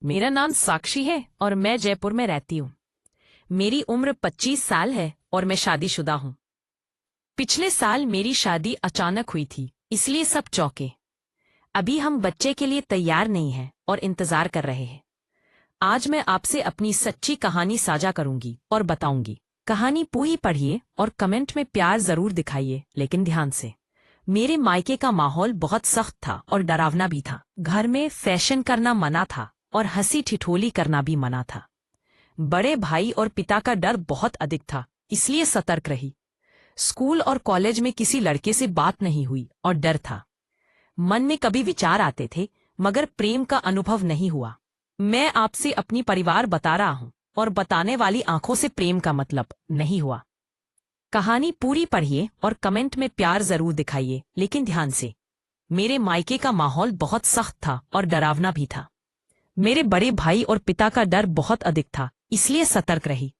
मेरा नाम साक्षी है और मैं जयपुर में रहती हूँ। मेरी उम्र 25 साल है और मैं शादीशुदा हूँ। पिछले साल मेरी शादी अचानक हुई थी, इसलिए सब चौंके। अभी हम बच्चे के लिए तैयार नहीं हैं और इंतजार कर रहे हैं। आज मैं आपसे अपनी सच्ची कहानी साझा करूंगी और बताऊंगी। कहानी पूरी पढ़िए और कमेंट में प्यार जरूर दिखाइए, लेकिन ध्यान से। मेरे मायके का माहौल बहुत सख्त था और डरावना भी था। घर में फैशन करना मना था और हंसी ठिठोली करना भी मना था। बड़े भाई और पिता का डर बहुत अधिक था, इसलिए सतर्क रही। स्कूल और कॉलेज में किसी लड़के से बात नहीं हुई और डर था। मन में कभी विचार आते थे, मगर प्रेम का अनुभव नहीं हुआ। मैं आपसे अपनी परिवार बता रहा हूं और बताने वाली आंखों से प्रेम का मतलब नहीं हुआ। कहानी पूरी पढ़िए और कमेंट में प्यार जरूर दिखाइए, लेकिन ध्यान से। मेरे मायके का माहौल बहुत सख्त था और डरावना भी था। मेरे बड़े भाई और पिता का डर बहुत अधिक था, इसलिए सतर्क रही।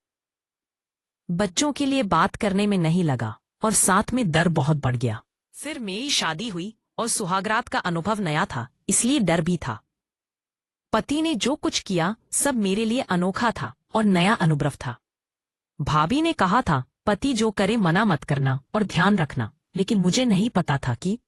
बच्चों के लिए बात करने में नहीं लगा और साथ में डर बहुत बढ़ गया। फिर मेरी शादी हुई और सुहागरात का अनुभव नया था, इसलिए डर भी था। पति ने जो कुछ किया सब मेरे लिए अनोखा था और नया अनुभव था। भाभी ने कहा था, पति जो करे मना मत करना और ध्यान रखना, लेकिन मुझे नहीं पता था कि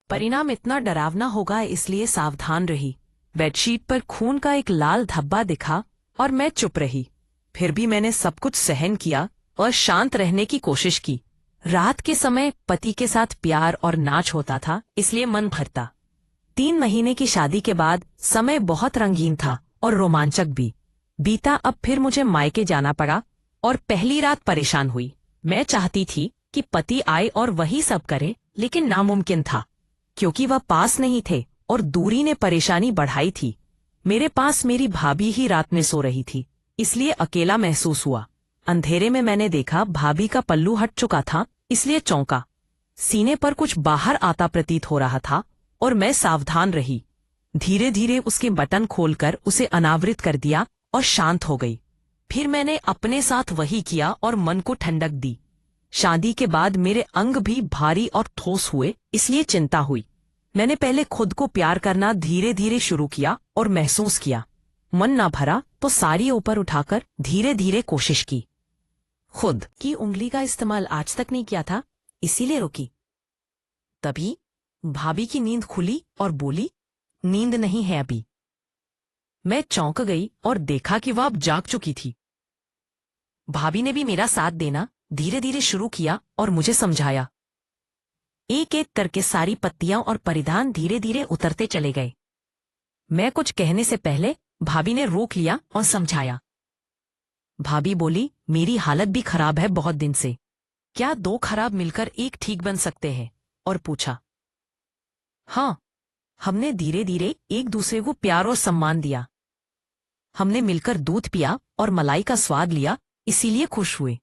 परिणाम इतना डरावना होगा, इसलिए सावधान रही। बेडशीट पर खून का एक लाल धब्बा दिखा और मैं चुप रही। फिर भी मैंने सब कुछ सहन किया और शांत रहने की कोशिश की। रात के समय पति के साथ प्यार और नाच होता था, इसलिए मन भरता। 3 महीने की शादी के बाद समय बहुत रंगीन था और रोमांचक भी बीता। अब फिर मुझे मायके जाना पड़ा और पहली रात परेशान हुई। मैं चाहती थी कि पति आए और वही सब करे, लेकिन नामुमकिन था, क्योंकि वह पास नहीं थे और दूरी ने परेशानी बढ़ाई थी। मेरे पास मेरी भाभी ही रात में सो रही थी, इसलिए अकेला महसूस हुआ। अंधेरे में मैंने देखा भाभी का पल्लू हट चुका था, इसलिए चौंका। सीने पर कुछ बाहर आता प्रतीत हो रहा था और मैं सावधान रही। धीरे धीरे उसके बटन खोलकर उसे अनावृत कर दिया और शांत हो गई। फिर मैंने अपने साथ वही किया और मन को ठंडक दी। शादी के बाद मेरे अंग भी भारी और ठोस हुए, इसलिए चिंता हुई। मैंने पहले खुद को प्यार करना धीरे धीरे शुरू किया और महसूस किया। मन ना भरा तो साड़ी ऊपर उठाकर धीरे धीरे कोशिश की। खुद की उंगली का इस्तेमाल आज तक नहीं किया था, इसीलिए रुकी। तभी भाभी की नींद खुली और बोली, नींद नहीं है अभी। मैं चौंक गई और देखा कि वह अब जाग चुकी थी। भाभी ने भी मेरा साथ देना धीरे धीरे शुरू किया और मुझे समझाया। एक एक करके सारी पत्तियां और परिधान धीरे धीरे उतरते चले गए। मैं कुछ कहने से पहले भाभी ने रोक लिया और समझाया। भाभी बोली, मेरी हालत भी खराब है बहुत दिन से। क्या 2 खराब मिलकर एक ठीक बन सकते हैं? और पूछा। हाँ। हमने धीरे धीरे एक दूसरे को प्यार और सम्मान दिया। हमने मिलकर दूध पिया और मलाई का स्वाद लिया, इसीलिए खुश हुए।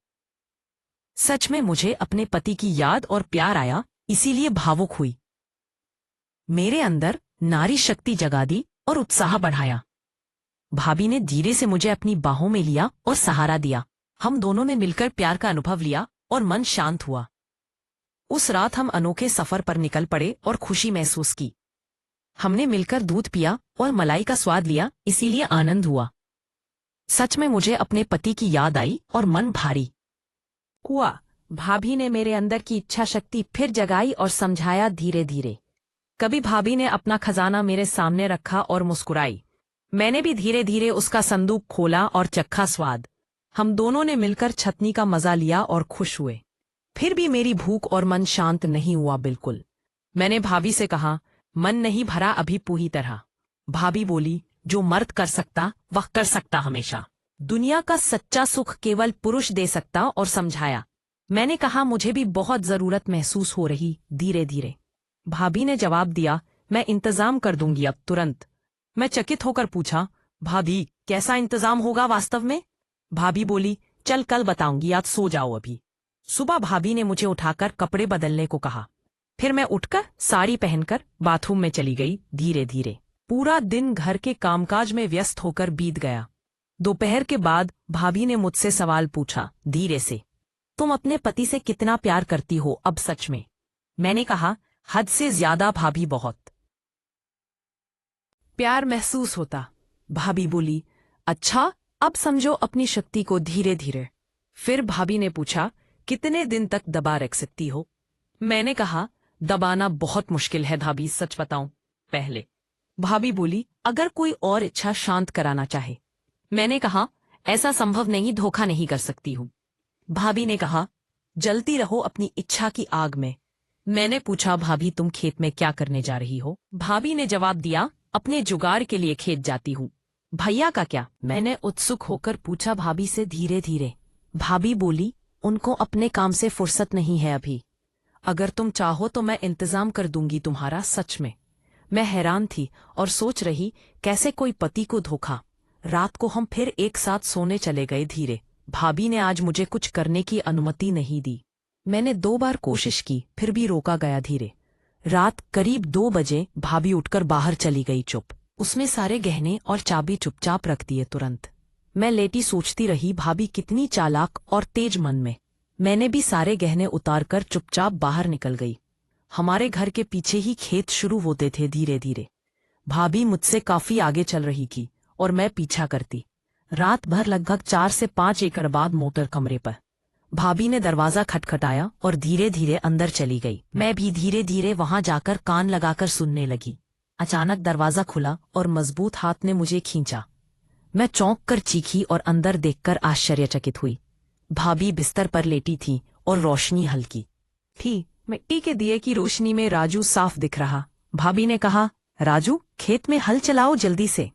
सच में मुझे अपने पति की याद और प्यार आया, इसीलिए भावुक हुई। मेरे अंदर नारी शक्ति जगा दी और उत्साह बढ़ाया। भाभी ने धीरे से मुझे अपनी बाहों में लिया और सहारा दिया। हम दोनों ने मिलकर प्यार का अनुभव लिया और मन शांत हुआ। उस रात हम अनोखे सफर पर निकल पड़े और खुशी महसूस की। हमने मिलकर दूध पिया और मलाई का स्वाद लिया, इसीलिए आनंद हुआ। सच में मुझे अपने पति की याद आई और मन भारी हुआ। भाभी ने मेरे अंदर की इच्छा शक्ति फिर जगाई और समझाया धीरे धीरे। कभी भाभी ने अपना खजाना मेरे सामने रखा और मुस्कुराई। मैंने भी धीरे धीरे उसका संदूक खोला और चखा स्वाद। हम दोनों ने मिलकर छटनी का मजा लिया और खुश हुए। फिर भी मेरी भूख और मन शांत नहीं हुआ बिल्कुल। मैंने भाभी से कहा, मन नहीं भरा अभी पूरी तरह। भाभी बोली, जो मर्द कर सकता वह कर सकता हमेशा। दुनिया का सच्चा सुख केवल पुरुष दे सकता। और समझाया। मैंने कहा, मुझे भी बहुत जरूरत महसूस हो रही। धीरे धीरे भाभी ने जवाब दिया, मैं इंतजाम कर दूंगी अब तुरंत। मैं चकित होकर पूछा, भाभी कैसा इंतजाम होगा वास्तव में? भाभी बोली, चल कल बताऊंगी, आज सो जाओ अभी। सुबह भाभी ने मुझे उठाकर कपड़े बदलने को कहा। फिर मैं उठकर साड़ी पहनकर बाथरूम में चली गई। धीरे धीरे पूरा दिन घर के कामकाज में व्यस्त होकर बीत गया। दोपहर के बाद भाभी ने मुझसे सवाल पूछा धीरे से, तुम अपने पति से कितना प्यार करती हो अब सच में? मैंने कहा, हद से ज्यादा भाभी, बहुत प्यार महसूस होता। भाभी बोली, अच्छा अब समझो अपनी शक्ति को धीरे धीरे। फिर भाभी ने पूछा, कितने दिन तक दबा रख सकती हो? मैंने कहा, दबाना बहुत मुश्किल है भाभी, सच बताऊं पहले। भाभी बोली, अगर कोई और इच्छा शांत कराना चाहे। मैंने कहा, ऐसा संभव नहीं, धोखा नहीं कर सकती हूं। भाभी ने कहा, जलती रहो अपनी इच्छा की आग में। मैंने पूछा, भाभी तुम खेत में क्या करने जा रही हो? भाभी ने जवाब दिया, अपने जुगाड़ के लिए खेत जाती हूँ। भैया का क्या? मैंने उत्सुक होकर पूछा भाभी से धीरे धीरे। भाभी बोली, उनको अपने काम से फुर्सत नहीं है अभी। अगर तुम चाहो तो मैं इंतजाम कर दूंगी तुम्हारा। सच में मैं हैरान थी और सोच रही, कैसे कोई पति को धोखा। रात को हम फिर एक साथ सोने चले गए धीरे। भाभी ने आज मुझे कुछ करने की अनुमति नहीं दी। मैंने 2 बार कोशिश की, फिर भी रोका गया धीरे। रात करीब 2 बजे भाभी उठकर बाहर चली गई चुप। उसमें सारे गहने और चाबी चुपचाप रख दिए तुरंत। मैं लेटी सोचती रही, भाभी कितनी चालाक और तेज मन में। मैंने भी सारे गहने उतारकर चुपचाप बाहर निकल गई। हमारे घर के पीछे ही खेत शुरू होते थे धीरे धीरे। भाभी मुझसे काफी आगे चल रही थी और मैं पीछा करती। रात भर लगभग 4 से 5 एकड़ बाद मोटर कमरे पर। भाभी ने दरवाजा खटखटाया और धीरे धीरे अंदर चली गई। मैं भी धीरे धीरे वहां जाकर कान लगाकर सुनने लगी। अचानक दरवाजा खुला और मजबूत हाथ ने मुझे खींचा। मैं चौंक कर चीखी और अंदर देखकर आश्चर्यचकित हुई। भाभी बिस्तर पर लेटी थी और रोशनी हल्की थी। मिट्टी के दिए की रोशनी में राजू साफ दिख रहा। भाभी ने कहा, राजू खेत में हल चलाओ जल्दी से।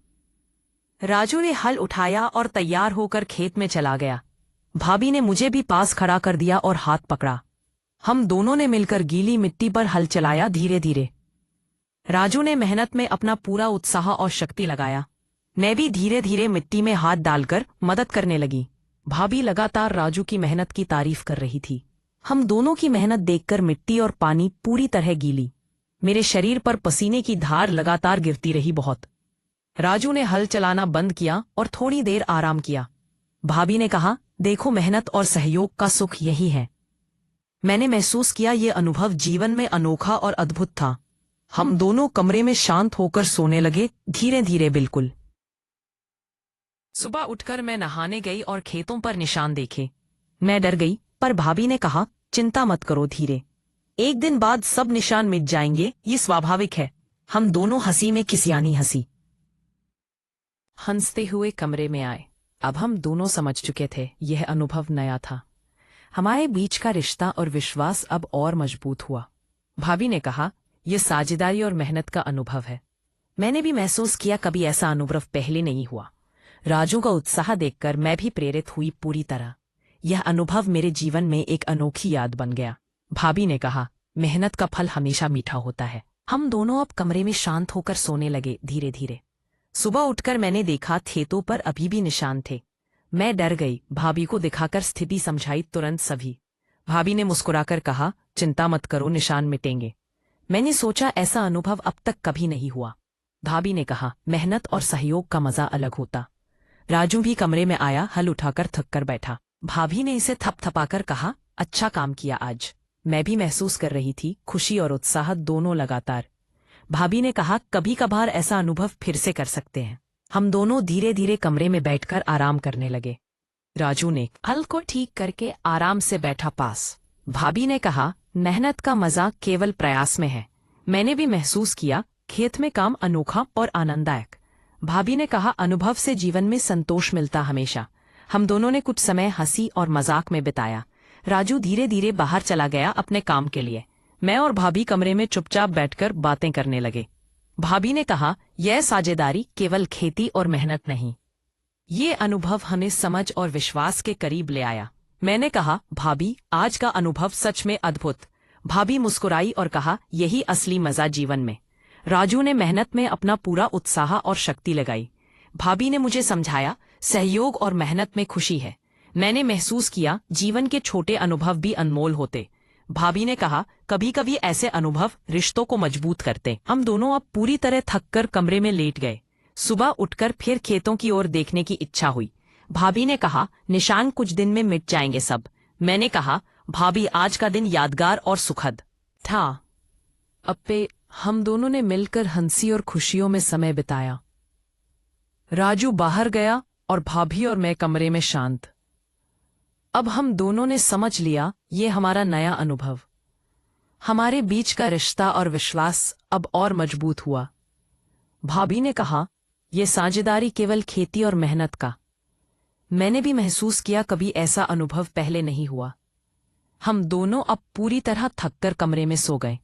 राजू ने हल उठाया और तैयार होकर खेत में चला गया। भाभी ने मुझे भी पास खड़ा कर दिया और हाथ पकड़ा। हम दोनों ने मिलकर गीली मिट्टी पर हल चलाया धीरे धीरे। राजू ने मेहनत में अपना पूरा उत्साह और शक्ति लगाया। मैं भी धीरे धीरे मिट्टी में हाथ डालकर मदद करने लगी। भाभी लगातार राजू की मेहनत की तारीफ कर रही थी। हम दोनों की मेहनत देखकर मिट्टी और पानी पूरी तरह गीली। मेरे शरीर पर पसीने की धार लगातार गिरती रही बहुत। राजू ने हल चलाना बंद किया और थोड़ी देर आराम किया। भाभी ने कहा, देखो मेहनत और सहयोग का सुख यही है। मैंने महसूस किया ये अनुभव जीवन में अनोखा और अद्भुत था। हम दोनों कमरे में शांत होकर सोने लगे धीरे धीरे बिल्कुल। सुबह उठकर मैं नहाने गई और खेतों पर निशान देखे। मैं डर गई, पर भाभी ने कहा, चिंता मत करो धीरे, एक दिन बाद सब निशान मिट जाएंगे, ये स्वाभाविक है। हम दोनों हंसी में किसियानी हंसी। हंसते हुए कमरे में आए। अब हम दोनों समझ चुके थे, यह अनुभव नया था। हमारे बीच का रिश्ता और विश्वास अब और मजबूत हुआ। भाभी ने कहा, यह साझेदारी और मेहनत का अनुभव है। मैंने भी महसूस किया, कभी ऐसा अनुभव पहले नहीं हुआ। राजू का उत्साह देखकर मैं भी प्रेरित हुई पूरी तरह। यह अनुभव मेरे जीवन में एक अनोखी याद बन गया। भाभी ने कहा, मेहनत का फल हमेशा मीठा होता है। हम दोनों अब कमरे में शांत होकर सोने लगे धीरे धीरे। सुबह उठकर मैंने देखा, खेतों पर अभी भी निशान थे। मैं डर गई, भाभी को दिखाकर स्थिति समझाई तुरंत सभी। भाभी ने मुस्कुराकर कहा, चिंता मत करो, निशान मिटेंगे। मैंने सोचा, ऐसा अनुभव अब तक कभी नहीं हुआ। भाभी ने कहा, मेहनत और सहयोग का मजा अलग होता। राजू भी कमरे में आया, हल उठाकर थक कर बैठा। भाभी ने इसे थपथपाकर कहा, अच्छा काम किया आज। मैं भी महसूस कर रही थी, खुशी और उत्साह दोनों लगातार। भाभी ने कहा, कभी कभार ऐसा अनुभव फिर से कर सकते हैं। हम दोनों धीरे धीरे कमरे में बैठकर आराम करने लगे। राजू ने हल को ठीक करके आराम से बैठा पास। भाभी ने कहा, मेहनत का मजा केवल प्रयास में है। मैंने भी महसूस किया, खेत में काम अनोखा और आनंददायक। भाभी ने कहा, अनुभव से जीवन में संतोष मिलता हमेशा। हम दोनों ने कुछ समय हंसी और मजाक में बिताया। राजू धीरे धीरे बाहर चला गया अपने काम के लिए। मैं और भाभी कमरे में चुपचाप बैठकर बातें करने लगे। भाभी ने कहा, यह साझेदारी केवल खेती और मेहनत नहीं, ये अनुभव हमें समझ और विश्वास के करीब ले आया। मैंने कहा, भाभी आज का अनुभव सच में अद्भुत। भाभी मुस्कुराई और कहा, यही असली मजा जीवन में। राजू ने मेहनत में अपना पूरा उत्साह और शक्ति लगाई। भाभी ने मुझे समझाया, सहयोग और मेहनत में खुशी है। मैंने महसूस किया, जीवन के छोटे अनुभव भी अनमोल होते। भाभी ने कहा, कभी कभी ऐसे अनुभव रिश्तों को मजबूत करते। हम दोनों अब पूरी तरह थककर कमरे में लेट गए। सुबह उठकर फिर खेतों की ओर देखने की इच्छा हुई। भाभी ने कहा, निशान कुछ दिन में मिट जाएंगे सब। मैंने कहा, भाभी आज का दिन यादगार और सुखद था। अब पे हम दोनों ने मिलकर हंसी और खुशियों में समय बिताया। राजू बाहर गया और भाभी और मैं कमरे में शांत। अब हम दोनों ने समझ लिया ये हमारा नया अनुभव। हमारे बीच का रिश्ता और विश्वास अब और मजबूत हुआ। भाभी ने कहा, ये साझेदारी केवल खेती और मेहनत का। मैंने भी महसूस किया कभी ऐसा अनुभव पहले नहीं हुआ। हम दोनों अब पूरी तरह थककर कमरे में सो गए।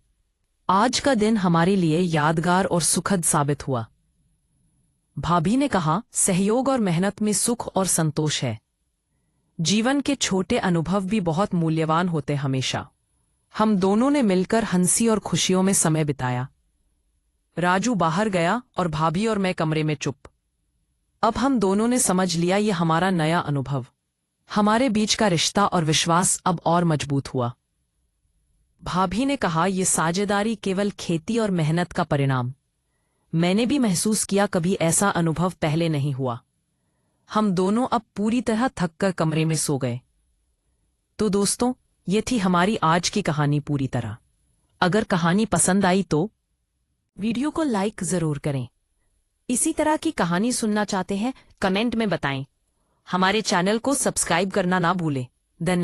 आज का दिन हमारे लिए यादगार और सुखद साबित हुआ। भाभी ने कहा, सहयोग और मेहनत में सुख और संतोष है। जीवन के छोटे अनुभव भी बहुत मूल्यवान होते हमेशा। हम दोनों ने मिलकर हंसी और खुशियों में समय बिताया। राजू बाहर गया और भाभी और मैं कमरे में चुप। अब हम दोनों ने समझ लिया ये हमारा नया अनुभव। हमारे बीच का रिश्ता और विश्वास अब और मजबूत हुआ। भाभी ने कहा, ये साझेदारी केवल खेती और मेहनत का परिणाम। मैंने भी महसूस किया कभी ऐसा अनुभव पहले नहीं हुआ। हम दोनों अब पूरी तरह थककर कमरे में सो गए। तो दोस्तों, ये थी हमारी आज की कहानी पूरी तरह। अगर कहानी पसंद आई तो वीडियो को लाइक जरूर करें। इसी तरह की कहानी सुनना चाहते हैं कमेंट में बताएं। हमारे चैनल को सब्सक्राइब करना ना भूलें। धन्यवाद।